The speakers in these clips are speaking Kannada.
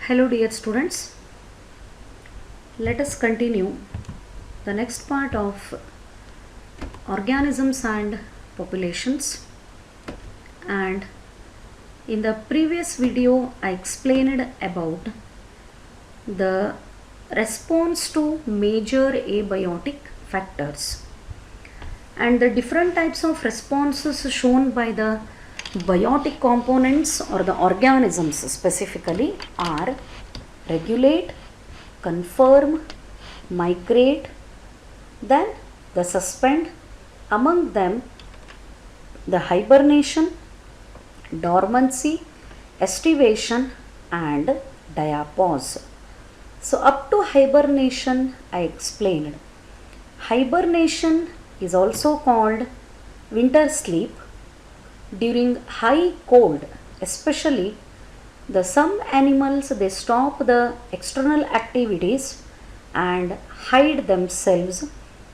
Hello dear students, let us continue the next part of organisms and populations. And in the previous video I explained about the response to major abiotic factors and the different types of responses shown by the biotic components or the organisms specifically are regulate, confirm, migrate, then the suspend, among them the hibernation, dormancy, estivation and diapause. So up to hibernation I explained. Hibernation is also called winter sleep. During high cold, especially some animals they stop the external activities and hide themselves.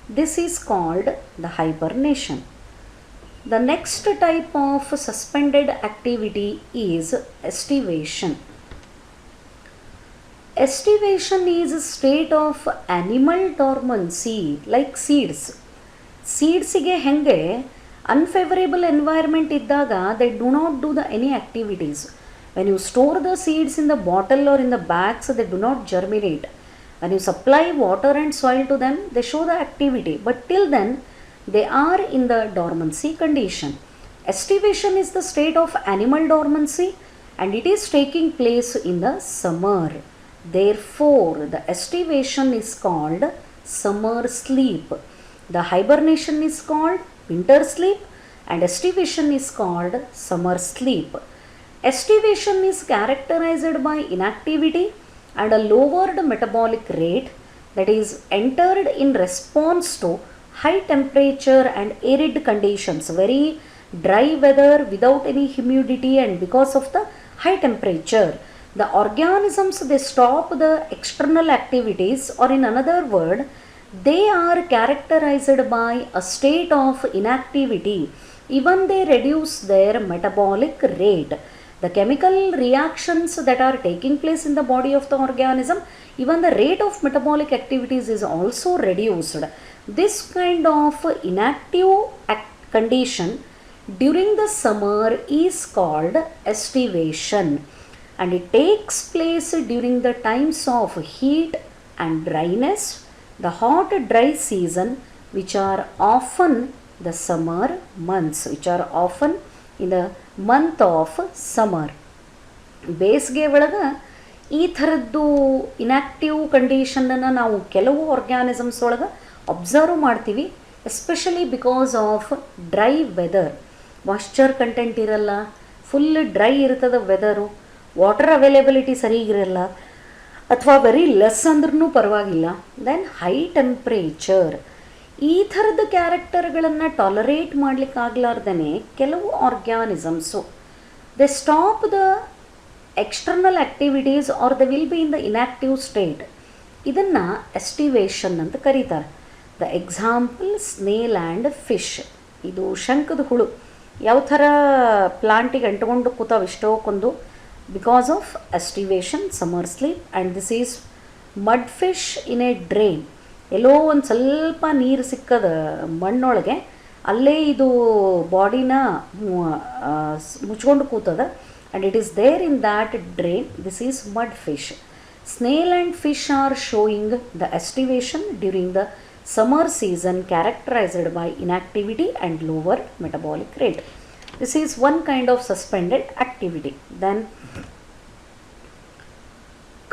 This is called the hibernation. The next type of suspended activity is estivation. Estivation is a state of animal dormancy like seeds. Seedsಗೆ ಹೆಂಗೆ unfavorable environment iddaga they do not do any activities. When you store the seeds in the bottle or in the bags, they do not germinate. When you supply water and soil to them, they show the activity, but till then they are in the dormancy condition. Estivation is the state of animal dormancy and it is taking place in the summer. Therefore the estivation is called summer sleep. The hibernation is called winter sleep and estivation is called summer sleep. Estivation is characterized by inactivity and a lowered metabolic rate that is entered in response to high temperature and arid conditions, very dry weather without any humidity, and because of the high temperature the organisms they stop the external activities, or in another word they are characterized by a state of inactivity. Even they reduce their metabolic rate. The chemical reactions that are taking place in the body of the organism, even the rate of metabolic activities is also reduced. This kind of inactive condition during the summer is called estivation, and it takes place during the times of heat and dryness, the hot dry season, which are often the summer months, which are often in the month of summer. ಬೇಸಿಗೆ ಒಳಗೆ ಈ ಥರದ್ದು ಇನ್ಯಾಕ್ಟಿವ್ ಕಂಡೀಷನನ್ನು ನಾವು ಕೆಲವು ಆರ್ಗ್ಯಾನಿಸಮ್ಸ್ ಒಳಗೆ ಅಬ್ಸರ್ವ್ ಮಾಡ್ತೀವಿ, especially because of dry weather. Moisture content ಇರಲ್ಲ, ಫುಲ್ ಡ್ರೈ ಇರ್ತದೆ ವೆದರು, ವಾಟರ್ ಅವೈಲೇಬಿಲಿಟಿ ಸರಿಗಿರಲ್ಲ, ಅಥವಾ ವೆರಿ ಲೆಸ್ ಅಂದ್ರೂ ಪರವಾಗಿಲ್ಲ, ದೆನ್ ಹೈ ಟೆಂಪ್ರೇಚರ್. ಈ ಥರದ ಕ್ಯಾರೆಕ್ಟರ್ಗಳನ್ನು ಟಾಲರೇಟ್ ಮಾಡಲಿಕ್ಕಾಗಲಾರ್ದೇ ಕೆಲವು organisms they stop the external activities or the will be in the inactive state. ಇದನ್ನು ಎಸ್ಟಿವೇಷನ್ ಅಂತ ಕರೀತಾರೆ. The example snail and fish. ಇದು ಶಂಕದ ಹುಳು ಯಾವ ಥರ ಪ್ಲಾಂಟಿಗೆ ಅಂಟ್ಕೊಂಡು ಕೂತಾವೆ ಇಷ್ಟೋಕೊಂದು, because of estivation, summer sleep. And this is mudfish in a drain. ಎಲ್ಲೋ ಒಂದು ಸ್ವಲ್ಪ ನೀರು ಸಿಕ್ಕದ ಮಣ್ಣೊಳಗೆ ಅಲ್ಲೇ ಇದು ಬಾಡಿನ ಮುಚ್ಕೊಂಡು ಕೂತದ, and it is there in that drain. This is mudfish. Snail and fish are showing the estivation during the summer season, characterized by inactivity and lower metabolic rate. This is one kind of suspended activity. Then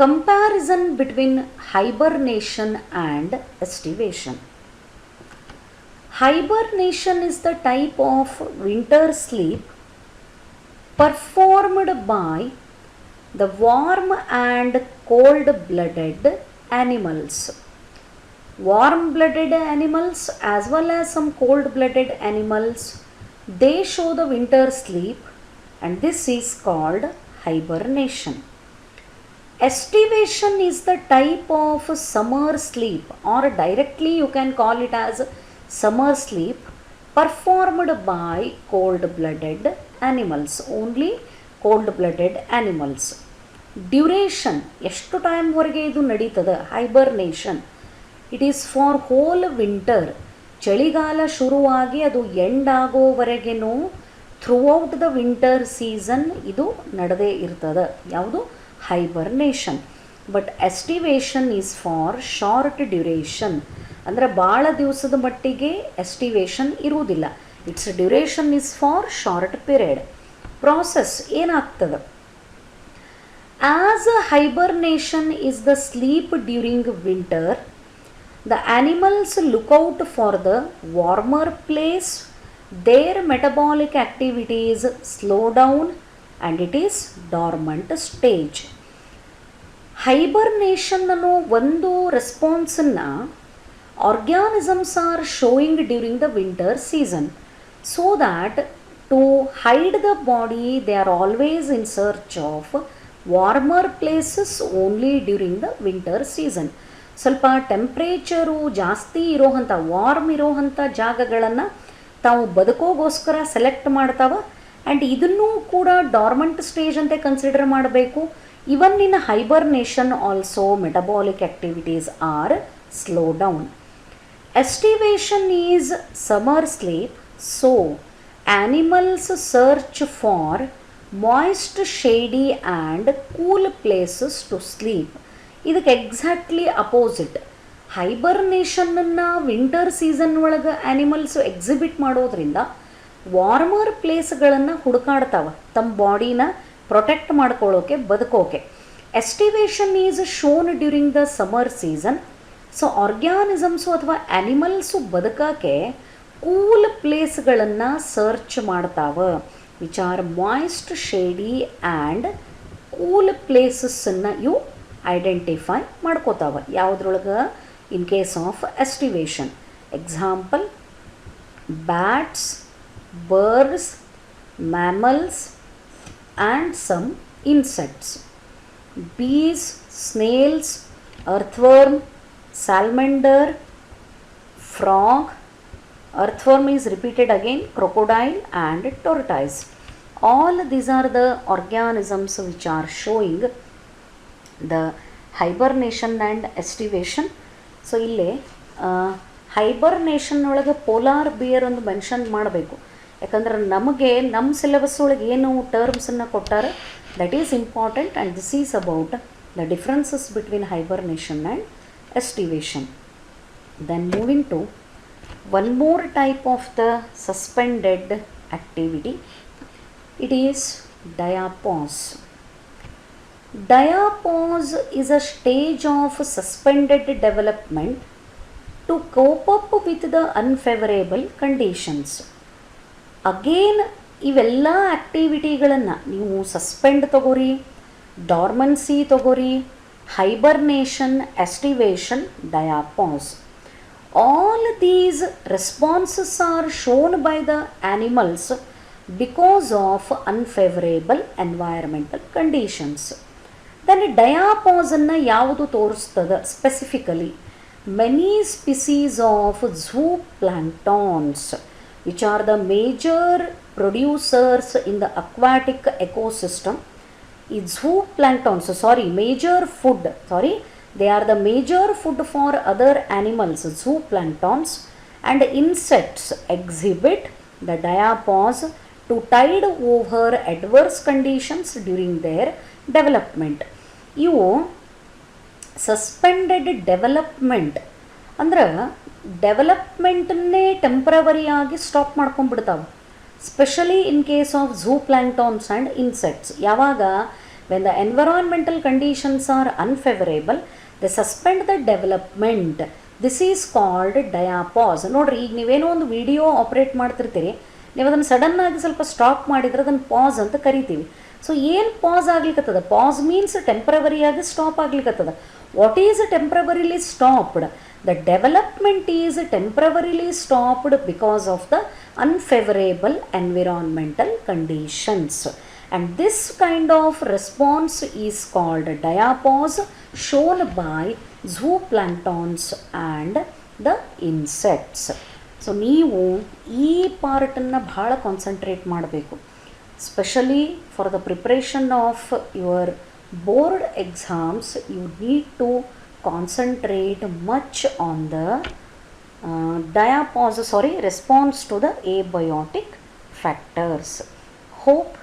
comparison between hibernation and estivation. Hibernation is the type of winter sleep performed by the warm and cold-blooded animals. Warm-blooded animals as well as some cold-blooded animals, they show the winter sleep, and this is called hibernation. Estivation is the type of summer sleep, or directly you can call it as summer sleep, performed by cold-blooded animals, only cold-blooded animals. Duration, ಎಷ್ಟು ಟೈಮ್ವರೆಗೆ ಇದು ನಡೀತದೆ. Hibernation, it is for hole winter, ಚಳಿಗಾಲ ಶುರುವಾಗಿ ಅದು ಎಂಡ್ ಆಗೋವರೆಗೂ ಥ್ರೂಔಟ್ ದ ವಿಂಟರ್ ಸೀಸನ್ ಇದು ನಡೆದೇ ಇರ್ತದೆ. ಯಾವುದು? Hibernation. But estivation is for short duration, ಅಂದರೆ ಭಾಳ ದಿವಸದ ಮಟ್ಟಿಗೆ ಎಸ್ಟಿವೇಷನ್ ಇರುವುದಿಲ್ಲ. It's duration is for short period. Process ಏನಾಗ್ತದೆ? As a hibernation is the sleep during winter, the animals look out for the warmer place, their metabolic activities slow down and it is dormant stage. Hibernation ಅನ್ನೋ ಒಂದು ರೆಸ್ಪಾನ್ಸನ್ನು organisms are showing during the winter season, so that to hide the body they are always in search of warmer places only during the winter season. ಸ್ವಲ್ಪ ಟೆಂಪ್ರೇಚರು ಜಾಸ್ತಿ ಇರೋವಂಥ, ವಾರ್ಮ್ ಇರೋವಂಥ ಜಾಗಗಳನ್ನು ತಾವು ಬದುಕೋಗೋಸ್ಕರ ಸೆಲೆಕ್ಟ್ ಮಾಡ್ತಾವೆ. ಆ್ಯಂಡ್ ಇದನ್ನೂ ಕೂಡ ಡಾರ್ಮೆಂಟ್ ಸ್ಟೇಜ್ ಅಂತ ಕನ್ಸಿಡರ್ ಮಾಡಬೇಕು. Even in hibernation also metabolic activities are slow down. Estivation is summer sleep, so animals search for moist, shady and cool places to sleep. ಇದಕ್ಕೆ ಎಕ್ಸಾಕ್ಟ್ಲಿ ಅಪೋಸಿಟ್. ಹೈಬರ್ನೇಷನನ್ನು ವಿಂಟರ್ ಸೀಸನ್ ಒಳಗೆ ಆ್ಯನಿಮಲ್ಸು ಎಕ್ಸಿಬಿಟ್ ಮಾಡೋದ್ರಿಂದ ವಾರ್ಮರ್ ಪ್ಲೇಸ್ಗಳನ್ನು ಹುಡುಕಾಡ್ತಾವೆ ತಮ್ಮ ಬಾಡಿನ ಪ್ರೊಟೆಕ್ಟ್ ಮಾಡ್ಕೊಳ್ಳೋಕೆ, ಬದುಕೋಕೆ. Estivation is shown during the summer season, so organisms ಅಥವಾ ಆ್ಯನಿಮಲ್ಸು ಬದುಕೋಕ್ಕೆ ಕೂಲ್ ಪ್ಲೇಸ್ಗಳನ್ನು ಸರ್ಚ್ ಮಾಡ್ತಾವೆ, which are moist, shady and cool ಪ್ಲೇಸಸ್ಸನ್ನು ಇವು ಐಡೆಂಟಿಫೈ ಮಾಡ್ಕೋತಾವೆ. ಯಾವುದ್ರೊಳಗೆ? In case of estivation. Example: bats, birds, mammals and some insects. Bees, snails, earthworm, salamander, frog. Earthworm is repeated again, crocodile and tortoise. All these are the organisms which are showing the hibernation and estivation. So ಇಲ್ಲಿ ಹೈಬರ್ನೇಷನ್ ಒಳಗೆ ಪೋಲಾರ್ ಬಿಯರ್ ಒಂದು ಮೆನ್ಷನ್ ಮಾಡಬೇಕು. ಯಾಕಂದ್ರೆ ನಮಗೆ ನಮ್ಮ ಸಿಲೆಬಸ್ ಒಳಗೆ ಏನು ಟರ್ಮ್ಸನ್ನು ಕೊಟ್ಟಾರೆ that is important, and this is about the differences between hibernation and estivation. Then moving to one more type of the suspended activity. It is diapause. Diapause is a stage of suspended development to cope up with the unfavorable conditions. Again, ಇವೆಲ್ಲ ಆ್ಯಕ್ಟಿವಿಟಿಗಳನ್ನು ನೀವು ಸಸ್ಪೆಂಡ್ ತಗೋರಿ, ಡಾರ್ಮನ್ಸಿ ತಗೋರಿ, hibernation, estivation, diapause. All these responses are shown by the animals because of unfavorable environmental conditions. Then diapause ಅನ್ನು ಯಾವುದು ತೋರಿಸ್ತದೆ? Specifically many species of zooplanktons which are the major producers in the aquatic ecosystem. ಈ zooplanktons, major food, they are the major food for other animals, zooplanktons, and insects exhibit the diapause to tide over adverse conditions during their development. ಇವು ಸಸ್ಪೆಂಡೆಡ್ ಡೆವಲಪ್ಮೆಂಟ್ ಅಂದ್ರೆ ಡೆವಲಪ್ಮೆಂಟನ್ನೇ ಟೆಂಪ್ರವರಿಯಾಗಿ ಸ್ಟಾಪ್ ಮಾಡ್ಕೊಂಡ್ಬಿಡ್ತಾವೆ. Specially in case of zooplanktons and insects. ಯಾವಾಗ when the environmental conditions are unfavorable, they suspend the development. This is called diapause. ನೋಡ್ರಿ, ಈಗ ನೀವೇನೋ ಒಂದು ವಿಡಿಯೋ ಆಪ್ರೇಟ್ ಮಾಡ್ತಿರ್ತೀರಿ, ನೀವು ಅದನ್ನು ಸಡನ್ನಾಗಿ ಸ್ವಲ್ಪ ಸ್ಟಾಪ್ ಮಾಡಿದ್ರೆ ಅದನ್ನು ಪಾಸ್ ಅಂತ ಕರಿತೀವಿ. ಸೊ ಏನು ಪಾಸ್ ಆಗ್ಲಿಕ್ಕತ್ತದ? ಪಾಸ್ ಮೀನ್ಸ್ ಟೆಂಪ್ರವರಿಯಾಗಿ ಸ್ಟಾಪ್ ಆಗ್ಲಿಕ್ಕತ್ತದ. What is temporarily stopped? The development is temporarily stopped because of the unfavorable environmental conditions. And this kind of response is called diapause, shown by zooplanktons and the insects. So ನೀವು ಈ ಪಾರ್ಟನ್ನು ಭಾಳ ಕಾನ್ಸಂಟ್ರೇಟ್ ಮಾಡಬೇಕು, specially for the preparation of your board exams you need to concentrate much on the response to the abiotic factors. Hope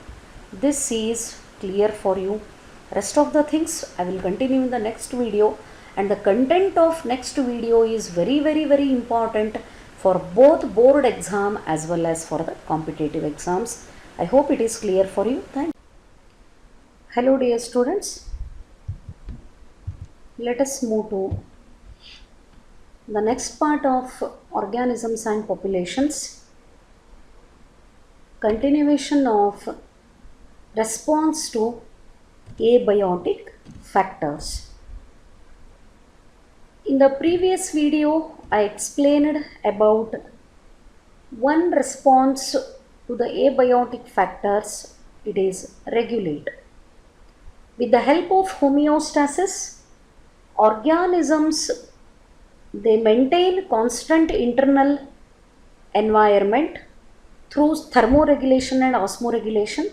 this is clear for you. Rest of the things I will continue in the next video, and the content of next video is very important for both board exam as well as for the competitive exams. I hope it is clear for you. Thank you. Hello dear students, let us move to the next part of organisms and populations, continuation of response to abiotic factors. In the previous video I explained about one response to the abiotic factors, it is regulate. With the help of homeostasis, organisms they maintain constant internal environment through thermoregulation and osmoregulation,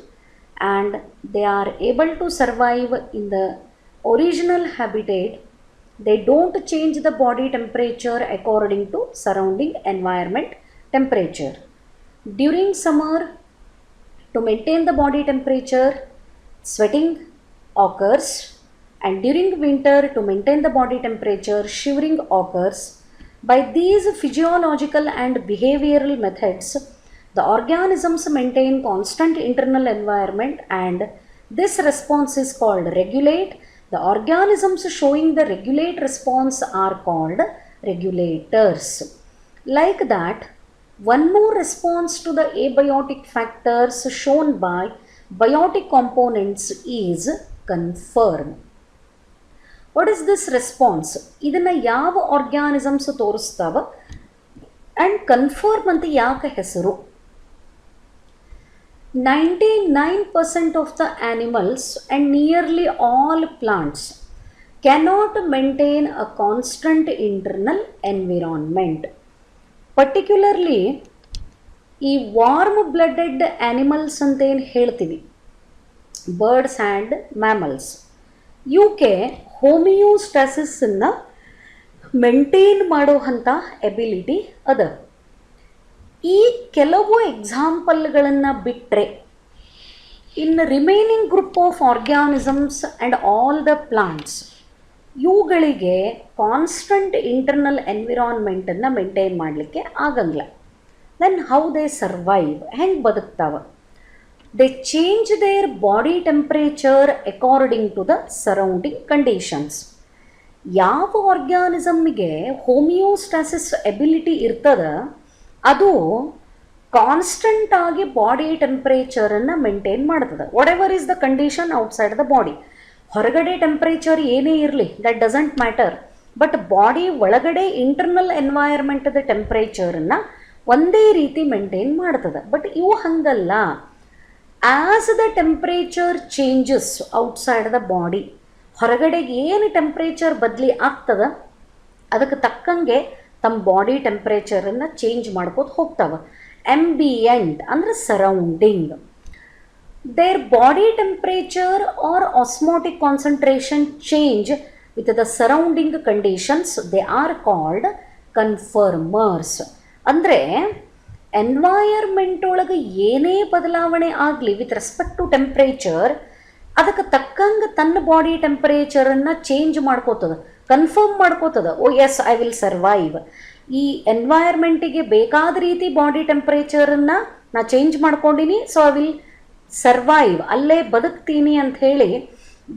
and they are able to survive in the original habitat. They don't change the body temperature according to surrounding environment temperature. During summer, to maintain the body temperature, sweating occurs, and during winter, to maintain the body temperature, shivering occurs. By these physiological and behavioral methods, the organisms maintain constant internal environment, and this response is called regulate. The organisms showing the regulate response are called regulators. Like that, one more response to the abiotic factors shown by biotic components is confirm. What is this response? ಇದನ್ನ ಯಾವ organisms ತೋರಿಸ್ತಾವ and confirm ಅಂತ ಯಾಕೆ ಹೆಸರು? 99% of the animals and nearly all plants cannot maintain a constant internal environment. Particularly ಈ ವಾರ್ಮ್ ಬ್ಲಡೆಡ್ ಆನಿಮಲ್ಸ್ ಅಂತ ಏನು ಹೇಳ್ತೀವಿ, ಬರ್ಡ್ಸ್ ಆ್ಯಂಡ್ ಮ್ಯಾಮಲ್ಸ್, ಇವಕ್ಕೆ ಹೋಮಿಯೋಸ್ಟಾಸಿಸನ್ನು ಮೇಂಟೈನ್ ಮಾಡುವಂಥ ಎಬಿಲಿಟಿ ಅದ. ಈ ಕೆಲವು ಎಕ್ಸಾಂಪಲ್ಗಳನ್ನು ಬಿಟ್ಟರೆ in remaining group of organisms and all the plants, ಇವುಗಳಿಗೆ ಕಾನ್ಸ್ಟಂಟ್ ಇಂಟರ್ನಲ್ ಎನ್ವಿರಾನ್ಮೆಂಟನ್ನು ಮೇಂಟೈನ್ ಮಾಡಲಿಕ್ಕೆ ಆಗಂಗಿಲ್ಲ. ದೆನ್ ಹೌ ದೇ ಸರ್ವೈವ್, ಹೆಂಗೆ ಬದುಕ್ತಾವ? They change their body temperature according to the surrounding conditions. ಯಾವ ಆರ್ಗ್ಯಾನಿಸಮ್ಗೆ ಹೋಮಿಯೋಸ್ಟಾಸಿಸ್ ಎಬಿಲಿಟಿ ಇರ್ತದ, ಅದು ಕಾನ್ಸ್ಟಂಟ್ ಆಗಿ ಬಾಡಿ ಟೆಂಪ್ರೇಚರನ್ನು ಮೇಂಟೈನ್ ಮಾಡ್ತದೆ. Whatever is the condition outside the body. ಹೊರಗಡೆ ಟೆಂಪ್ರೇಚರ್ ಏನೇ ಇರಲಿ, that doesn't matter, but body ಒಳಗಡೆ ಇಂಟರ್ನಲ್ ಎನ್ವೈರ್ಮೆಂಟದ ಟೆಂಪ್ರೇಚರನ್ನು ಒಂದೇ ರೀತಿ ಮೇಂಟೈನ್ ಮಾಡ್ತದೆ. ಬಟ್ ಇವು ಹಂಗಲ್ಲ. As the temperature changes outside the body, ಹೊರಗಡೆಗೆ ಏನು ಟೆಂಪ್ರೇಚರ್ ಬದಲಿ ಆಗ್ತದೆ ಅದಕ್ಕೆ ತಕ್ಕಂಗೆ ತಮ್ಮ ಬಾಡಿ ಟೆಂಪ್ರೇಚರನ್ನು ಚೇಂಜ್ ಮಾಡ್ಕೋತ ಹೋಗ್ತಾವೆ. ಎಂಬಿಯಂಟ್ ಅಂದರೆ surrounding. Their body temperature or osmotic concentration change with the surrounding conditions, they are called conformers. ಅಂದರೆ ಎನ್ವೈರ್ಮೆಂಟ್ ಒಳಗೆ ಏನೇ ಬದಲಾವಣೆ ಆಗಲಿ ವಿತ್ ರೆಸ್ಪೆಕ್ಟ್ ಟು ಟೆಂಪ್ರೇಚರ್, ಅದಕ್ಕೆ ತಕ್ಕಂಗೆ ತನ್ನ ಬಾಡಿ ಟೆಂಪ್ರೇಚರನ್ನು ಚೇಂಜ್ ಮಾಡ್ಕೋತದ, ಕನ್ಫರ್ಮ್ ಮಾಡ್ಕೋತದ. Oh yes, I will survive. ಈ ಎನ್ವೈರ್ಮೆಂಟಿಗೆ ಬೇಕಾದ ರೀತಿ ಬಾಡಿ ಟೆಂಪ್ರೇಚರನ್ನು ನಾ ಚೇಂಜ್ ಮಾಡ್ಕೊಂಡಿನಿ, ಸೊ ಐ ವಿಲ್ ಸರ್ವೈವ್, ಅಲ್ಲೇ ಬದುಕ್ತೀನಿ ಅಂತ ಹೇಳಿ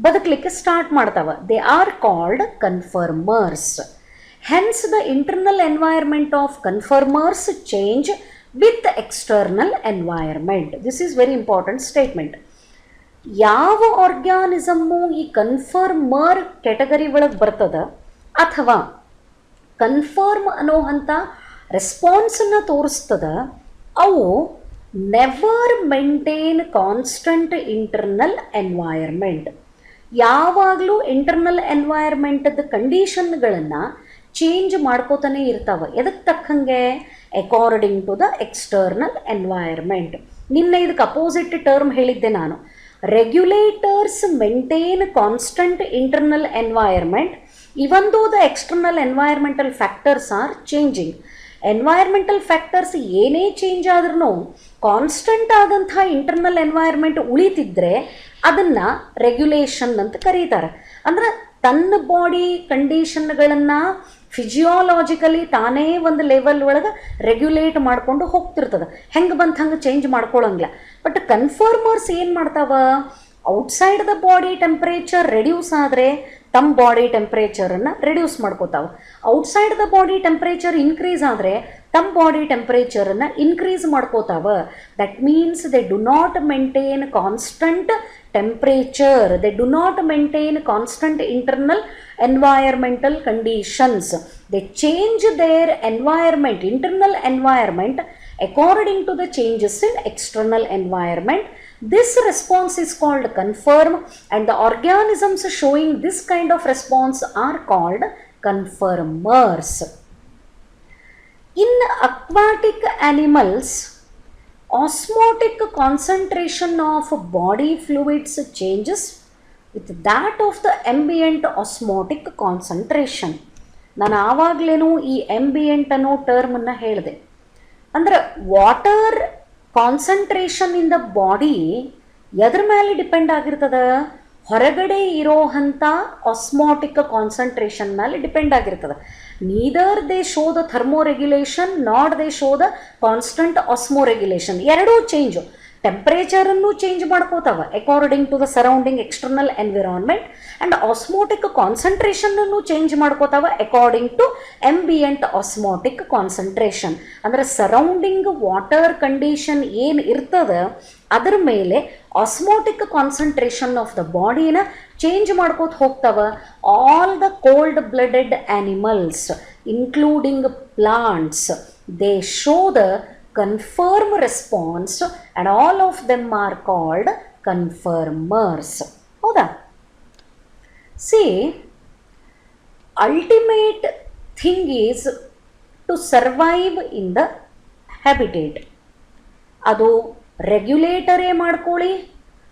ಬದುಕಲಿಕ್ಕೆ ಸ್ಟಾರ್ಟ್ ಮಾಡ್ತಾವ. They are called conformers. Hence the internal environment of conformers change with external environment. This is very important statement. ಯಾವ ಆರ್ಗ್ಯಾನಿಸಮ್ಮು ಈ ಕನ್ಫರ್ಮರ್ ಕ್ಯಾಟಗರಿ ಒಳಗೆ ಬರ್ತದ ಅಥವಾ ಕನ್ಫರ್ಮ್ ಅನ್ನೋ ಅಂಥ ರೆಸ್ಪಾನ್ಸನ್ನು ತೋರಿಸ್ತದ, ಅವು never maintain constant internal environment. ಯಾವಾಗಲೂ ಇಂಟರ್ನಲ್ ಎನ್ವೈರ್ಮೆಂಟದ ಕಂಡೀಷನ್ಗಳನ್ನು ಚೇಂಜ್ ಮಾಡ್ಕೋತಾನೆ ಇರ್ತಾವೆ. ಎದಕ್ಕೆ ತಕ್ಕಂಗೆ? According to the external environment. ನಿನ್ನೆ ಇದಕ್ಕೆ ಅಪೋಸಿಟ್ ಟರ್ಮ್ ಹೇಳಿದ್ದೆ ನಾನು. Regulators maintain constant internal environment even though the external environmental factors are changing. Environmental factors ಏನೇ ಚೇಂಜ್ ಆದ್ರೂ ಕಾನ್ಸ್ಟೆಂಟ್ ಆದಂಥ ಇಂಟರ್ನಲ್ ಎನ್ವೈರ್ಮೆಂಟ್ ಉಳಿತಿದ್ರೆ ಅದನ್ನು ರೆಗ್ಯುಲೇಷನ್ ಅಂತ ಕರೀತಾರೆ. ಅಂದ್ರೆ ತನ್ನ ಬಾಡಿ ಕಂಡೀಷನ್ಗಳನ್ನು ಫಿಸಿಯಾಲಜಿಕಲಿ ತಾನೇ ಒಂದು ಲೆವೆಲ್ ಒಳಗೆ ರೆಗ್ಯುಲೇಟ್ ಮಾಡಿಕೊಂಡು ಹೋಗ್ತಿರ್ತದೆ, ಹೆಂಗೆ ಬಂತ ಹಂಗೆ ಚೇಂಜ್ ಮಾಡ್ಕೊಳ್ಳೋಂಗಿಲ್ಲ. ಬಟ್ ಕನ್ಫರ್ಮರ್ಸ್ ಏನು ಮಾಡ್ತಾವ, outside the body temperature reduce ಆದರೆ ತಮ್ಮ ಬಾಡಿ ಟೆಂಪ್ರೇಚರನ್ನು ರೆಡ್ಯೂಸ್ ಮಾಡ್ಕೋತಾವೆ, outside the body temperature increase ಆದರೆ ತಮ್ಮ ಬಾಡಿ ಟೆಂಪ್ರೇಚರನ್ನು ಇನ್ಕ್ರೀಸ್ ಮಾಡ್ಕೋತಾವೆ. That means they do not maintain constant temperature, they do not maintain constant internal environmental conditions. They change their environment, internal environment, according to the changes in external environment. This response is called conform, and the organisms showing this kind of response are called conformers. In aquatic animals, osmotic concentration of body fluids changes with that of the ambient osmotic concentration. ನಾನು ಆವಾಗಲೇನು ಈ ambient ಅನ್ನೋ ಟರ್ಮನ್ನು ಹೇಳಿದೆ. ಅಂದರೆ water concentration in the body ಎದ್ರ ಮೇಲೆ ಡಿಪೆಂಡ್ ಆಗಿರ್ತದೆ, ಹೊರಗಡೆ ಇರೋವಂಥ ಆಸ್ಮಾಟಿಕ್ ಕಾನ್ಸಂಟ್ರೇಷನ್ ಮೇಲೆ ಡಿಪೆಂಡ್ ಆಗಿರ್ತದೆ. Neither they show the thermoregulation not they show the constant osmoregulation. ಎರಡೂ ಚೇಂಜು, ಟೆಂಪ್ರೇಚರನ್ನು ಚೇಂಜ್ ಮಾಡ್ಕೋತಾವ according to the surrounding external environment, and osmotic ಕಾನ್ಸಂಟ್ರೇಷನನ್ನು ಚೇಂಜ್ ಮಾಡ್ಕೋತಾವ according to ambient osmotic concentration. ಅಂದರೆ ಸರೌಂಡಿಂಗ್ ವಾಟರ್ ಕಂಡೀಷನ್ ಏನು ಇರ್ತದೆ ಅದರ ಮೇಲೆ ಆಸ್ಮೋಟಿಕ್ ಕಾನ್ಸಂಟ್ರೇಷನ್ ಆಫ್ ದ ಬಾಡಿನ ಚೇಂಜ್ ಮಾಡ್ಕೋತ ಹೋಗ್ತಾವ. All the cold blooded animals including plants they show the conform response, and all of them are called conformers. ಹೌದಾ? See, ultimate thing is to survive in the habitat. ಅದು ರೆಗ್ಯುಲೇಟರೇ ಮಾಡ್ಕೊಳ್ಳಿ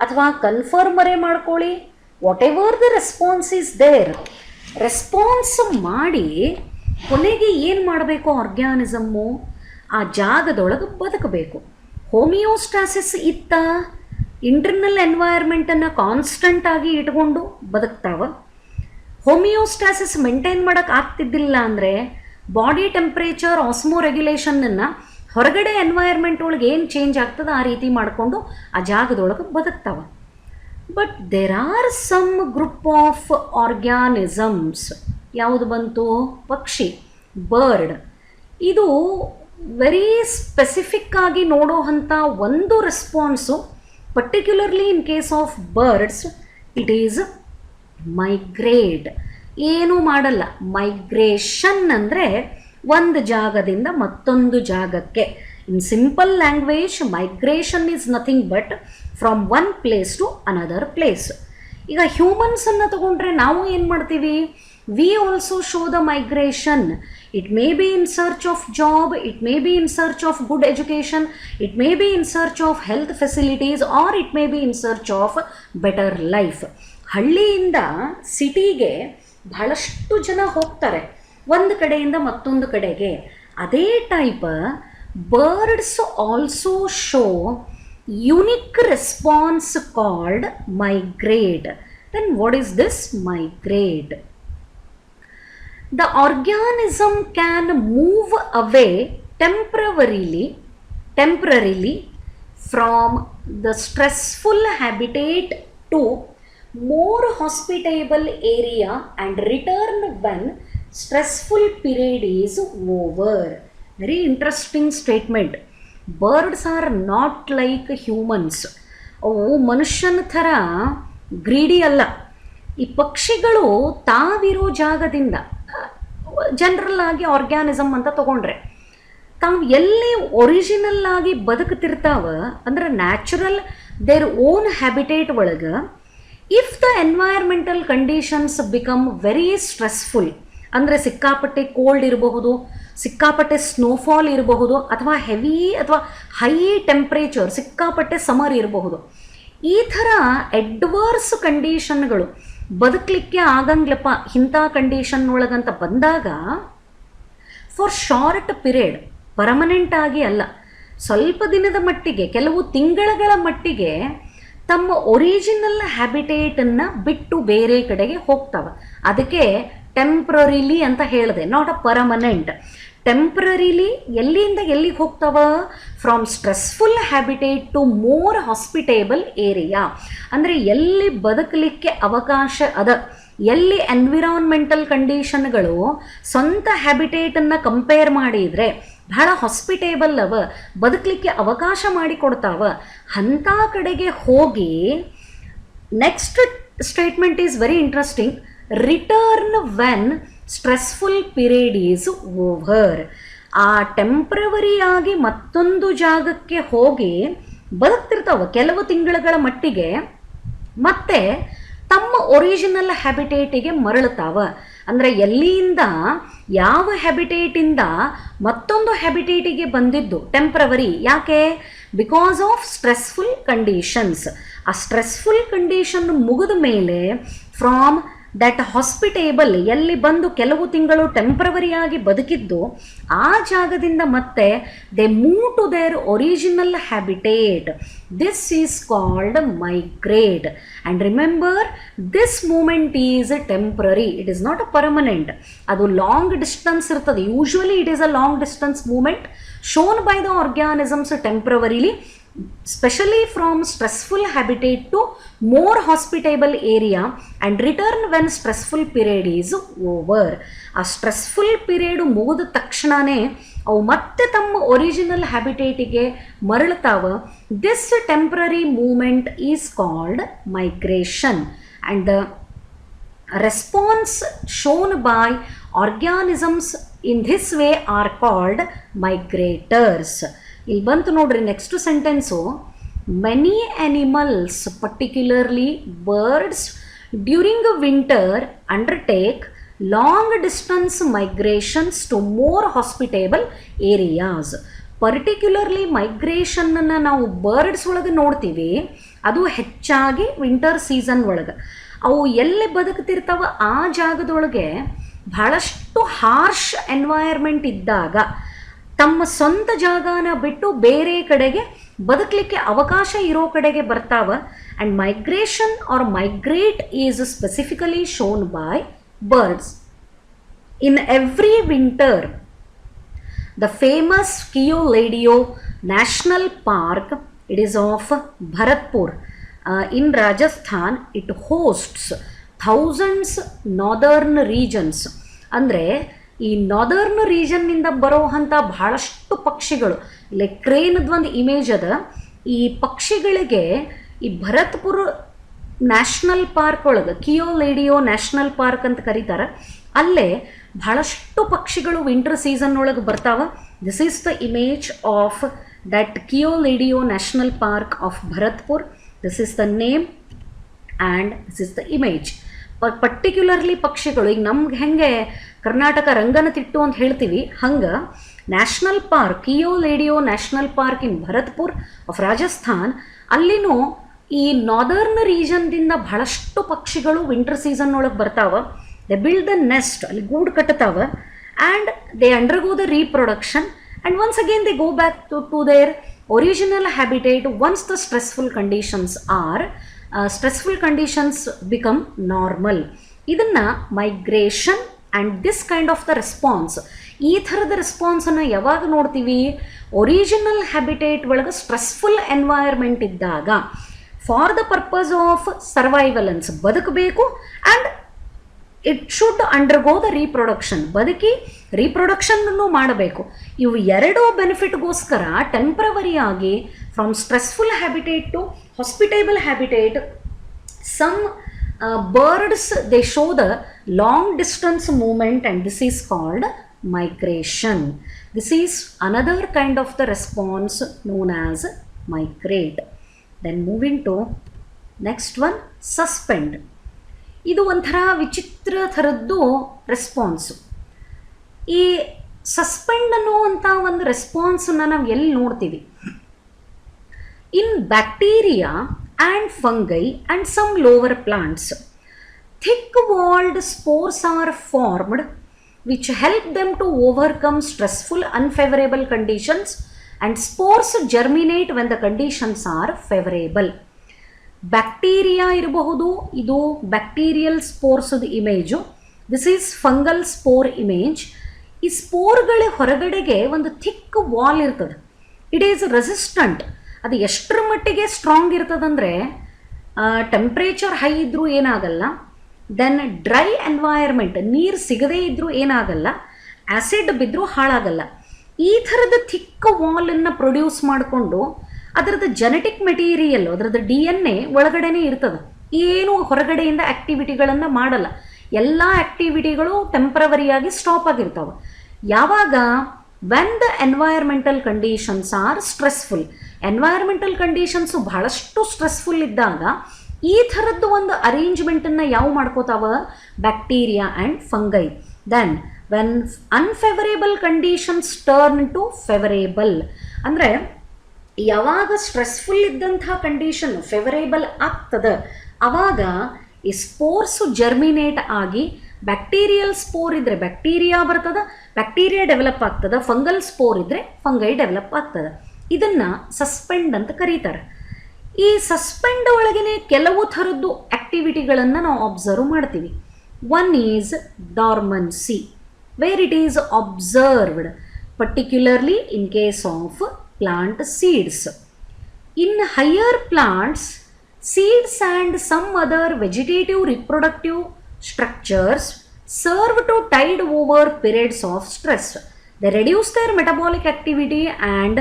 ಅಥವಾ ಕನ್ಫರ್ಮರೇ ಮಾಡ್ಕೊಳ್ಳಿ, whatever the response is there, response ಮಾಡಿ ಕೊನೆಗೆ ಏನು ಮಾಡಬೇಕು, ಆರ್ಗ್ಯಾನಿಸಮ್ಮು ಆ ಜಾಗದೊಳಗೆ ಬದುಕಬೇಕು. ಹೋಮಿಯೋಸ್ಟಾಸಿಸ್ ಇತ್ತ ಇಂಟರ್ನಲ್ ಎನ್ವೈರ್ಮೆಂಟನ್ನು ಕಾನ್ಸ್ಟಂಟಾಗಿ ಇಟ್ಕೊಂಡು ಬದುಕ್ತಾವ. ಹೋಮಿಯೋಸ್ಟಾಸಿಸ್ ಮೇಂಟೈನ್ ಮಾಡೋಕ್ಕೆ ಆಗ್ತಿದ್ದಿಲ್ಲ ಅಂದರೆ ಬಾಡಿ ಟೆಂಪ್ರೇಚರ್ ಆಸ್ಮೋ ರೆಗ್ಯುಲೇಷನನ್ನು ಹೊರಗಡೆ ಎನ್ವೈರ್ಮೆಂಟ್ ಒಳಗೆ ಏನು ಚೇಂಜ್ ಆಗ್ತದೆ ಆ ರೀತಿ ಮಾಡಿಕೊಂಡು ಆ ಜಾಗದೊಳಗೆ ಬದುಕ್ತಾವ. But there are some group of organisms. ಯಾವುದು ಬಂತು? ಪಕ್ಷಿ, ಬರ್ಡ್. ಇದು ವೆರಿ ಸ್ಪೆಸಿಫಿಕ್ ಆಗಿ ನೋಡೋವಂಥ ಒಂದು response, particularly in case of birds it is migrate. ಏನೂ ಮಾಡಲ್ಲ. ಮೈಗ್ರೇಷನ್ ಅಂದರೆ ಒಂದು ಜಾಗದಿಂದ ಮತ್ತೊಂದು ಜಾಗಕ್ಕೆ. In simple language migration is nothing but from one place to another place. ಈಗ ಹ್ಯೂಮನ್ಸನ್ನು ತಗೊಂಡ್ರೆ ನಾವು ಏನು ಮಾಡ್ತೀವಿ? We also show the migration. It may be in search of job, it may be in search of good education, it may be in search of health facilities, or it may be in search of better life. ಹಳ್ಳಿಯಿಂದ ಸಿಟಿಗೆ ಬಹಳಷ್ಟು ಜನ ಹೋಗ್ತಾರೆ ಒಂದು ಕಡೆಯಿಂದ ಮತ್ತೊಂದು ಕಡೆಗೆ. ಅದೇ type birds also show unique response called migrate. Then what is this migrate? The organism can move away temporarily from the stressful habitat to more hospitable area and return when stressful period is over. Very interesting statement. Birds are not like humans. ಅವು ಮನುಷ್ಯನ ಥರ ಗ್ರೀಡಿ ಅಲ್ಲ. ಈ ಪಕ್ಷಿಗಳು ತಾವಿರೋ ಜಾಗದಿಂದ, ಜನರಲ್ ಆಗಿ ಆರ್ಗ್ಯಾನಿಸಮ್ ಅಂತ ತಗೊಂಡ್ರೆ, ತಾವು ಎಲ್ಲಿ ಒರಿಜಿನಲ್ ಆಗಿ ಬದುಕುತ್ತಿರ್ತಾವ ಅಂದ್ರೆ ನ್ಯಾಚುರಲ್ ದೇರ್ ಓನ್ ಹ್ಯಾಬಿಟೇಟ್ ಒಳಗೆ, if the environmental conditions become very stressful, ಅಂದರೆ ಸಿಕ್ಕಾಪಟ್ಟೆ ಕೋಲ್ಡ್ ಇರಬಹುದು, ಸಿಕ್ಕಾಪಟ್ಟೆ ಸ್ನೋಫಾಲ್ ಇರಬಹುದು, ಅಥವಾ ಹೆವಿ ಅಥವಾ ಹೈ ಟೆಂಪ್ರೇಚರ್ ಸಿಕ್ಕಾಪಟ್ಟೆ ಸಮರ್ ಇರಬಹುದು. ಈ ಥರ ಎಡ್ವರ್ಸ್ ಕಂಡೀಷನ್ಗಳು ಬದುಕಲಿಕ್ಕೆ ಆಗಂಗ್ಲಪ್ಪ ಇಂಥ ಕಂಡೀಷನ್ ಒಳಗಂತ ಬಂದಾಗ ಫಾರ್ ಶಾರ್ಟ್ ಪೀರಿಯಡ್, ಪರ್ಮನೆಂಟ್ ಆಗಿ ಅಲ್ಲ, ಸ್ವಲ್ಪ ದಿನದ ಮಟ್ಟಿಗೆ, ಕೆಲವು ತಿಂಗಳ ಮಟ್ಟಿಗೆ ತಮ್ಮ ಒರಿಜಿನಲ್ ಹ್ಯಾಬಿಟೇಟನ್ನು ಬಿಟ್ಟು ಬೇರೆ ಕಡೆಗೆ ಹೋಗ್ತವೆ. ಅದಕ್ಕೆ ಟೆಂಪ್ರರಿಲಿ ಅಂತ ಹೇಳಿದೆ, ನಾಟ್ ಅ ಪರ್ಮನೆಂಟ್. ಟೆಂಪ್ರರಿಲಿ ಎಲ್ಲಿಂದ ಎಲ್ಲಿಗೆ ಹೋಗ್ತಾವ? From stressful habitat to more hospitable area. ಅಂದರೆ ಎಲ್ಲಿ ಬದುಕಲಿಕ್ಕೆ ಅವಕಾಶ ಅದ, ಎಲ್ಲಿ ಎನ್ವಿರಾನ್ಮೆಂಟಲ್ ಕಂಡೀಷನ್ಗಳು ಸ್ವಂತ ಹ್ಯಾಬಿಟೇಟನ್ನು ಕಂಪೇರ್ ಮಾಡಿದರೆ ಬಹಳ ಹಾಸ್ಪಿಟೇಬಲ್ ಅವ, ಬದುಕಲಿಕ್ಕೆ ಅವಕಾಶ ಮಾಡಿಕೊಡ್ತಾವ, ಅಂಥ ಕಡೆಗೆ ಹೋಗಿ next statement is very interesting. Return when stressful period is over. ಆ ಟೆಂಪ್ರವರಿಯಾಗಿ ಮತ್ತೊಂದು ಜಾಗಕ್ಕೆ ಹೋಗಿ ಬದುಕ್ತಿರ್ತಾವೆ ಕೆಲವು ತಿಂಗಳ ಮಟ್ಟಿಗೆ, ಮತ್ತೆ ತಮ್ಮ ಒರಿಜಿನಲ್ ಹ್ಯಾಬಿಟೇಟಿಗೆ ಮರಳುತ್ತಾವ. ಅಂದರೆ ಎಲ್ಲಿಂದ, ಯಾವ ಹ್ಯಾಬಿಟೇಟಿಂದ ಮತ್ತೊಂದು ಹ್ಯಾಬಿಟೇಟಿಗೆ ಬಂದಿದ್ದು ಟೆಂಪ್ರವರಿ. ಯಾಕೆ? Because of stressful conditions. ಆ ಸ್ಟ್ರೆಸ್ಫುಲ್ ಕಂಡೀಷನ್ ಮುಗಿದ ಮೇಲೆ ಫ್ರಾಮ್ ದಟ್ ಹಾಸ್ಪಿಟೇಬಲ್, ಎಲ್ಲಿ ಬಂದು ಕೆಲವು ತಿಂಗಳು ಟೆಂಪ್ರವರಿಯಾಗಿ ಬದುಕಿದ್ದು, ಆ ಜಾಗದಿಂದ ಮತ್ತೆ they move to their original habitat. This is called migrate. And remember, this movement is temporary, it is not a permanent. ಅದು ಲಾಂಗ್ ಡಿಸ್ಟೆನ್ಸ್ ಇರ್ತದೆ. Usually it is a long distance movement shown by the organisms temporarily, especially from stressful habitat to more hospitable area, and return when stressful period is over. ಆ ಸ್ಟ್ರೆಸ್ಫುಲ್ ಪೀರಿಯಡ್ ಮುಗಿದ ತಕ್ಷಣವೇ ಅವು ಮತ್ತೆ ತಮ್ಮ ಒರಿಜಿನಲ್ ಹ್ಯಾಬಿಟೇಟಿಗೆ ಮರಳುತ್ತಾವ. This temporary movement is called migration, and the response shown by organisms in this way are called migrators. ಇಲ್ಲಿ ಬಂತು ನೋಡ್ರಿ next sentence. Many animals, particularly birds, during winter undertake long distance migrations to more hospitable areas. Particularly ಮೈಗ್ರೇಷನ್ನ ನಾವು ಬರ್ಡ್ಸ್ ಒಳಗೆ ನೋಡ್ತೀವಿ, ಅದು ಹೆಚ್ಚಾಗಿ ವಿಂಟರ್ ಸೀಸನ್ ಒಳಗೆ. ಅವು ಎಲ್ಲಿ ಬದುಕ್ತಿರ್ತಾವ ಆ ಜಾಗದೊಳಗೆ ಬಹಳಷ್ಟು ಹಾರ್ಷ್ ಎನ್ವೈರ್ಮೆಂಟ್ ಇದ್ದಾಗ ತಮ್ಮ ಸ್ವಂತ ಜಾಗನ ಬಿಟ್ಟು ಬೇರೆ ಕಡೆಗೆ ಬದುಕಲಿಕ್ಕೆ ಅವಕಾಶ ಇರೋ ಕಡೆಗೆ ಬರ್ತಾವ. And migration or migrate is specifically shown by birds. In every winter the famous Keoladeo national park, it is of Bharatpur in Rajasthan, it hosts thousands northern regions. ಅಂದರೆ ಈ ನಾರ್ದರ್ನ್ ರೀಜನ್ನಿಂದ ಬರೋ ಅಂಥ ಬಹಳಷ್ಟು ಪಕ್ಷಿಗಳು, ಲೈಕ್ ಕ್ರೇನದ್ದು ಒಂದು ಇಮೇಜ್ ಅದ. ಈ ಪಕ್ಷಿಗಳಿಗೆ ಈ ಭರತ್ಪುರ್ ನ್ಯಾಷನಲ್ ಪಾರ್ಕ್ ಒಳಗೆ, ಕಿಯೋಲೇಡಿಯೋ ನ್ಯಾಷನಲ್ ಪಾರ್ಕ್ ಅಂತ ಕರೀತಾರೆ, ಅಲ್ಲೇ ಬಹಳಷ್ಟು ಪಕ್ಷಿಗಳು ವಿಂಟರ್ ಸೀಸನ್ ಒಳಗೆ ಬರ್ತಾವ. This is the image of that Keoladeo national park of Bharatpur. This is the name and this is the image. Particularly ಪಕ್ಷಿಗಳು, ಈಗ ನಮ್ಗೆ ಹೆಂಗೆ ಕರ್ನಾಟಕ ರಂಗನತಿಟ್ಟು ಅಂತ ಹೇಳ್ತೀವಿ, ಹಂಗೆ national park, Keoladeo national park in Bharatpur of Rajasthan, ಅಲ್ಲಿನೂ ಈ ನಾರ್ದರ್ನ್ ರೀಜನ್ದಿಂದ ಬಹಳಷ್ಟು ಪಕ್ಷಿಗಳು ವಿಂಟರ್ ಸೀಸನ್ ಒಳಗೆ ಬರ್ತಾವ. ದೆ ಬಿಲ್ಡ್ ದ ನೆಸ್ಟ್, ಅಲ್ಲಿ ಗೂಡು ಕಟ್ಟತಾವ, and they undergo the reproduction, and once again they go back to their original habitat once the stressful conditions become normal. ಇದನ್ನು migration and this kind of the response, ಈ ಥರದ ರೆಸ್ಪಾನ್ಸನ್ನು ಯಾವಾಗ ನೋಡ್ತೀವಿ? ಒರಿಜಿನಲ್ ಹ್ಯಾಬಿಟೇಟ್ ಒಳಗೆ ಸ್ಟ್ರೆಸ್ಫುಲ್ ಎನ್ವೈರ್ಮೆಂಟ್ ಇದ್ದಾಗ, for the purpose of survivalence, ಬದುಕಬೇಕು, and it should undergo the reproduction, ಬದುಕಿ ರೀಪ್ರೊಡಕ್ಷನ್ನೂ ಮಾಡಬೇಕು. ಇವು ಎರಡೂ ಬೆನಿಫಿಟ್ಗೋಸ್ಕರ ಟೆಂಪ್ರವರಿಯಾಗಿ from stressful habitat to hospitable habitat, some birds they show the long distance movement, and this is called migration. This is another kind of the response known as migrate. Then moving to next one, suspend. ಇದು ಒಂಥರ ವಿಚಿತ್ರ ಥರದ್ದು ರೆಸ್ಪಾನ್ಸು. ಈ ಸಸ್ಪೆಂಡ್ ಅನ್ನುವಂಥ ಒಂದು ರೆಸ್ಪಾನ್ಸನ್ನು ನಾವು ಎಲ್ಲಿ ನೋಡ್ತೀವಿ? ಇನ್ bacteria and fungi and some lower plants. Thick-walled spores are formed which help them to overcome stressful, unfavorable conditions, and spores germinate when the conditions are favorable. Bacteria ಇರಬಹುದು, ಇದು ಬ್ಯಾಕ್ಟೀರಿಯಲ್ ಸ್ಪೋರ್ಸ್ದ image. This is fungal spore image. ಈ ಸ್ಪೋರ್ಗಳ ಹೊರಗಡೆಗೆ ಒಂದು ಥಿಕ್ ವಾಲ್ ಇರ್ತದೆ. It is resistant. ಅದು ಎಷ್ಟರ ಮಟ್ಟಿಗೆ ಸ್ಟ್ರಾಂಗ್ ಇರ್ತದಂದರೆ ಟೆಂಪ್ರೇಚರ್ ಹೈ ಇದ್ದರೂ ಏನಾಗಲ್ಲ, ದೆನ್ ಡ್ರೈ ಎನ್ವೈರ್ಮೆಂಟ್, ನೀರು ಸಿಗದೇ ಇದ್ದರೂ ಏನಾಗಲ್ಲ, ಆ್ಯಸಿಡ್ ಬಿದ್ದರೂ ಹಾಳಾಗಲ್ಲ. ಈ ಥರದ ಥಿಕ್ ವಾಲನ್ನು ಪ್ರೊಡ್ಯೂಸ್ ಮಾಡಿಕೊಂಡು ಅದರದ್ದು ಜೆನೆಟಿಕ್ ಮೆಟೀರಿಯಲ್, ಅದರದ್ದು DNA ಒಳಗಡೆನೇ ಇರ್ತದೆ. ಏನು ಹೊರಗಡೆಯಿಂದ ಆ್ಯಕ್ಟಿವಿಟಿಗಳನ್ನು ಮಾಡಲ್ಲ. ಎಲ್ಲ ಆ್ಯಕ್ಟಿವಿಟಿಗಳು ಟೆಂಪ್ರವರಿಯಾಗಿ ಸ್ಟಾಪ್ ಆಗಿರ್ತಾವೆ. ಯಾವಾಗ when the environmental conditions are stressful, environmental conditions ಬಹಳಷ್ಟು ಸ್ಟ್ರೆಸ್ಫುಲ್ ಇದ್ದಾಗ ಈ ಥರದ್ದು ಒಂದು ಅರೇಂಜ್ಮೆಂಟನ್ನು ಯಾವ ಮಾಡ್ಕೋತಾವ, bacteria and fungi. Then when unfavourable conditions turn to favourable, ಅಂದರೆ ಯಾವಾಗ ಸ್ಟ್ರೆಸ್ಫುಲ್ ಇದ್ದಂಥ ಕಂಡೀಷನ್ ಫೇವರೇಬಲ್ ಆಗ್ತದೆ ಆವಾಗ ಈ ಸ್ಪೋರ್ಸು ಜರ್ಮಿನೇಟ್ ಆಗಿ, ಬ್ಯಾಕ್ಟೀರಿಯಲ್ ಸ್ಪೋರ್ ಇದ್ದರೆ ಬ್ಯಾಕ್ಟೀರಿಯಾ ಬರ್ತದೆ, ಬ್ಯಾಕ್ಟೀರಿಯಾ ಡೆವಲಪ್ ಆಗ್ತದೆ. ಫಂಗಲ್ ಸ್ಪೋರ್ ಇದ್ದರೆ ಫಂಗೈ ಡೆವಲಪ್ ಆಗ್ತದೆ. ಇದನ್ನು ಸಸ್ಪೆಂಡ್ ಅಂತ ಕರೀತಾರೆ. ಈ ಸಸ್ಪೆಂಡ್ ಒಳಗೇ ಕೆಲವು ಥರದ್ದು ಆ್ಯಕ್ಟಿವಿಟಿಗಳನ್ನು ನಾವು ಅಬ್ಸರ್ವ್ ಮಾಡ್ತೀವಿ. One is dormancy, where it is observed particularly in case of plant seeds. In higher plants, seeds and some other vegetative reproductive structures serve to tide over periods of stress. They reduce their metabolic activity and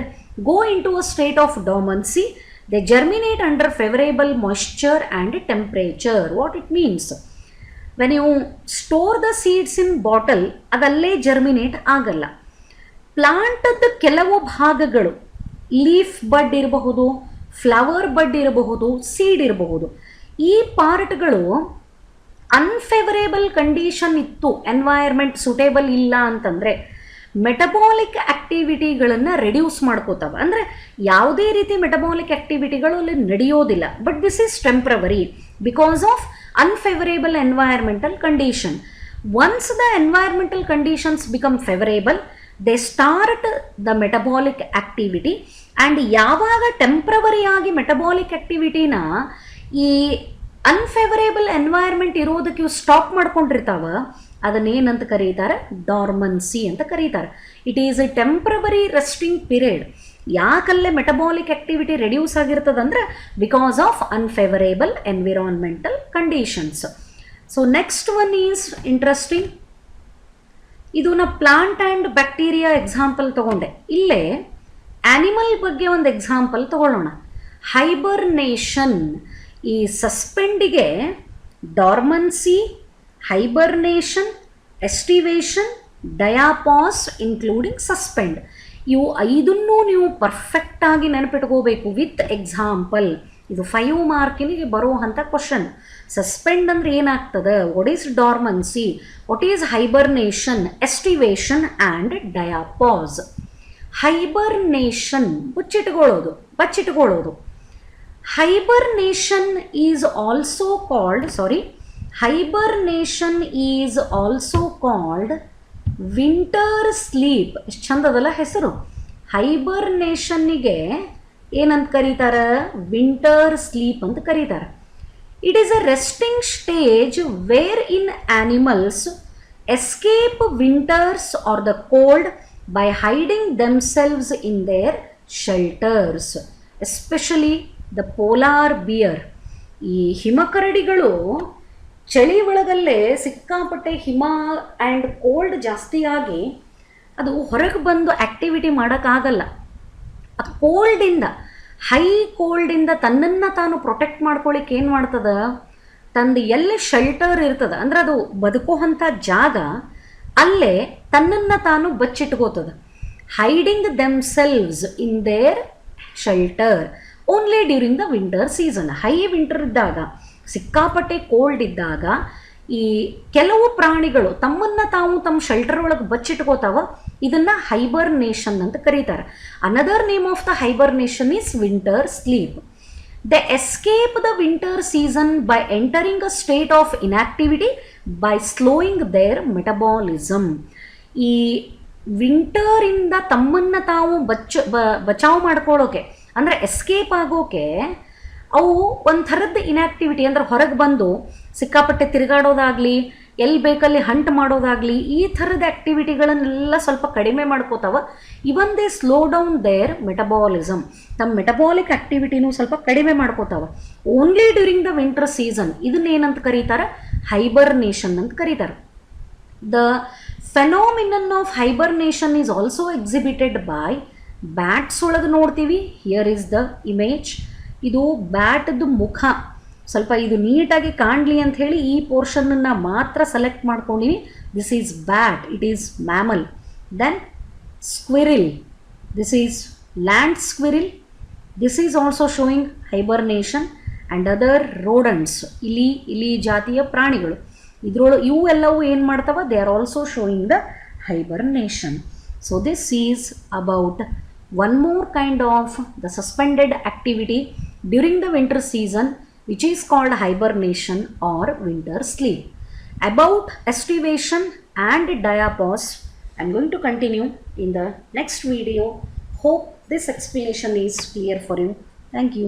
go into a state of dormancy. They germinate under favorable moisture and temperature. What it means? When you store the seeds in bottle, ಅದಲ್ಲೇ ಜರ್ಮಿನೇಟ್ ಆಗಲ್ಲ. ಪ್ಲಾಂಟದ ಕೆಲವು ಭಾಗಗಳು, ಲೀಫ್ ಬಡ್ ಇರಬಹುದು, ಫ್ಲವರ್ ಬಡ್ ಇರಬಹುದು, ಸೀಡ್ ಇರಬಹುದು, ಈ ಪಾರ್ಟ್ಗಳು ಅನ್ಫೇವರೇಬಲ್ ಕಂಡೀಷನ್ ಇತ್ತು, ಎನ್ವೈರ್ಮೆಂಟ್ ಸೂಟೇಬಲ್ ಇಲ್ಲ ಅಂತಂದರೆ ಮೆಟಬಾಲಿಕ್ ಆ್ಯಕ್ಟಿವಿಟಿಗಳನ್ನು ರೆಡ್ಯೂಸ್ ಮಾಡ್ಕೋತಾವೆ. ಅಂದರೆ ಯಾವುದೇ ರೀತಿ ಮೆಟಬಾಲಿಕ್ ಆ್ಯಕ್ಟಿವಿಟಿಗಳು ಅಲ್ಲಿ ನಡೆಯೋದಿಲ್ಲ. But this is temporary because of unfavorable environmental condition. Once the environmental conditions become favorable, they start the metabolic activity, and ಯಾವಾಗ ಟೆಂಪ್ರವರಿ ಆಗಿ ಮೆಟಬಾಲಿಕ್ ಆ್ಯಕ್ಟಿವಿಟಿನ ಈ ಅನ್ಫೇವರೇಬಲ್ ಎನ್ವೈರ್ಮೆಂಟ್ ಇರೋದಕ್ಕೆ ಇವು ಸ್ಟಾಪ್ ಮಾಡ್ಕೊಂಡಿರ್ತಾವ, ಅದನ್ನೇನಂತ ಕರೀತಾರೆ, ಡಾರ್ಮನ್ಸಿ ಅಂತ ಕರೀತಾರೆ. It is a temporary resting period. ಯಾಕಲ್ಲೇ ಮೆಟಬಾಲಿಕ್ ಆ್ಯಕ್ಟಿವಿಟಿ ರೆಡ್ಯೂಸ್ ಆಗಿರ್ತದಂದ್ರೆ because of unfavourable environmental conditions. So next one is interesting. ಇದು ನಾ ಪ್ಲಾಂಟ್ ಆ್ಯಂಡ್ ಬ್ಯಾಕ್ಟೀರಿಯಾ ಎಕ್ಸಾಂಪಲ್ ತಗೊಂಡೆ. ಇಲ್ಲೇ ಆ್ಯನಿಮಲ್ ಬಗ್ಗೆ ಒಂದು ಎಕ್ಸಾಂಪಲ್ ತಗೊಳ್ಳೋಣ. ಹೈಬರ್ನೇಷನ್. ಈ ಸಸ್ಪೆಂಡಿಗೆ ಡಾರ್ಮನ್ಸಿ, hibernation, estivation, diapause including suspend, ಇವು ಐದನ್ನೂ ನೀವು ಪರ್ಫೆಕ್ಟಾಗಿ ನೆನಪಿಟ್ಕೋಬೇಕು ವಿತ್ ಎಕ್ಸಾಂಪಲ್. ಇದು 5 ಮಾರ್ಕಿನಿಗೆ ಬರುವಂಥ ಕ್ವಶನ್. ಸಸ್ಪೆಂಡ್ ಅಂದರೆ ಏನಾಗ್ತದೆ, what is dormancy, what is hibernation, aestivation and diapause. Hibernation ಬಚ್ಚಿಟ್ಕೊಳ್ಳೋದು. Hibernation is also called winter sleep. ಎಷ್ಟು ಚಂದದಲ್ಲ ಹೆಸರು. ಹೈಬರ್ನೇಷನ್ನಿಗೆ ಏನಂತ ಕರೀತಾರೆ, ವಿಂಟರ್ ಸ್ಲೀಪ್ ಅಂತ ಕರೀತಾರೆ. It is a resting stage wear in animals escape winters are the cold by hiding themselves in there shelters, especially the polar beer. ಈ ಹಿಮಕರಡಿಗಳು ಚಳಿ ಒಳಗಲ್ಲೇ ಸಿಕ್ಕಾಪಟ್ಟೆ ಹಿಮ ಆ್ಯಂಡ್ ಕೋಲ್ಡ್ ಜಾಸ್ತಿಯಾಗಿ ಅದು ಹೊರಗೆ ಬಂದು ಆ್ಯಕ್ಟಿವಿಟಿ ಮಾಡೋಕ್ಕಾಗಲ್ಲ. ಅದು ಕೋಲ್ಡಿಂದ, ಹೈ ಕೋಲ್ಡಿಂದ ತನ್ನನ್ನು ತಾನು ಪ್ರೊಟೆಕ್ಟ್ ಮಾಡ್ಕೊಳ್ಳಿಕ್ಕೆ ಏನು ಮಾಡ್ತದೆ, ತಂದು ಎಲ್ಲಿ ಶೆಲ್ಟರ್ ಇರ್ತದೆ ಅಂದರೆ ಅದು ಬದುಕುವಂಥ ಜಾಗ, ಅಲ್ಲೇ ತನ್ನನ್ನು ತಾನು ಬಚ್ಚಿಟ್ಕೋತದೆ. Hiding themselves in their shelter only during the winter season. High winter ಇದ್ದಾಗ, ಸಿಕ್ಕಾಪಟ್ಟೆ ಕೋಲ್ಡ್ ಇದ್ದಾಗ ಈ ಕೆಲವು ಪ್ರಾಣಿಗಳು ತಮ್ಮನ್ನು ತಾವು ತಮ್ಮ ಶೆಲ್ಟರ್ ಒಳಗೆ ಬಚ್ಚಿಟ್ಕೋತಾವ. ಇದನ್ನು ಹೈಬರ್ನೇಷನ್ ಅಂತ ಕರೀತಾರೆ. Another name of the hibernation is winter sleep. They escape the winter season by entering a state of inactivity by slowing their metabolism. ಈ ವಿಂಟರಿಂದ ತಮ್ಮನ್ನು ತಾವು ಬಚಾವ್ ಮಾಡ್ಕೊಳ್ಳೋಕೆ ಅಂದರೆ ಎಸ್ಕೇಪ್ ಆಗೋಕೆ ಅವು ಒಂದು ಥರದ್ದು ಇನ್ಯಾಕ್ಟಿವಿಟಿ, ಅಂದರೆ ಹೊರಗೆ ಬಂದು ಸಿಕ್ಕಾಪಟ್ಟೆ ತಿರುಗಾಡೋದಾಗಲಿ, ಎಲ್ಲಿ ಬೇಕಲ್ಲಿ ಹಂಟ್ ಮಾಡೋದಾಗಲಿ, ಈ ಥರದ ಆ್ಯಕ್ಟಿವಿಟಿಗಳನ್ನೆಲ್ಲ ಸ್ವಲ್ಪ ಕಡಿಮೆ ಮಾಡ್ಕೋತಾವ. Even they slow down their metabolism, ತಮ್ಮ ಮೆಟಬಾಲಿಕ್ ಆ್ಯಕ್ಟಿವಿಟಿನೂ ಸ್ವಲ್ಪ ಕಡಿಮೆ ಮಾಡ್ಕೋತಾವ. Only during the winter season. ಇದನ್ನೇನಂತ ಕರೀತಾರೆ? ಹೈಬರ್ನೇಷನ್ ಅಂತ ಕರೀತಾರೆ. The phenomenon of hibernation is also exhibited by bats. ಒಳಗೆ ನೋಡ್ತೀವಿ, ಹಿಯರ್ ಈಸ್ ದ ಇಮೇಜ್. ಇದು ಬ್ಯಾಟ್ದು ಮುಖ. ಸ್ವಲ್ಪ ಇದು ನೀಟಾಗಿ ಕಾಣಲಿ ಅಂತ ಹೇಳಿ ಈ ಪೋರ್ಷನನ್ನು ಮಾತ್ರ ಸೆಲೆಕ್ಟ್ ಮಾಡ್ಕೊಂಡಿವಿ. This is bat, it is mammal. Then squirrel, this is land squirrel. This is also showing hibernation. And other rodents, ಇಲಿ ಜಾತಿಯ ಪ್ರಾಣಿಗಳು, ಇವು ಎಲ್ಲವೂ ಏನು ಮಾಡ್ತಾವ? They are also showing the hibernation. So this is about one more kind of the suspended activity during the winter season, which is called hibernation or winter sleep. About estivation and diapause, I am going to continue in the next video. Hope this explanation is clear for you. Thank you.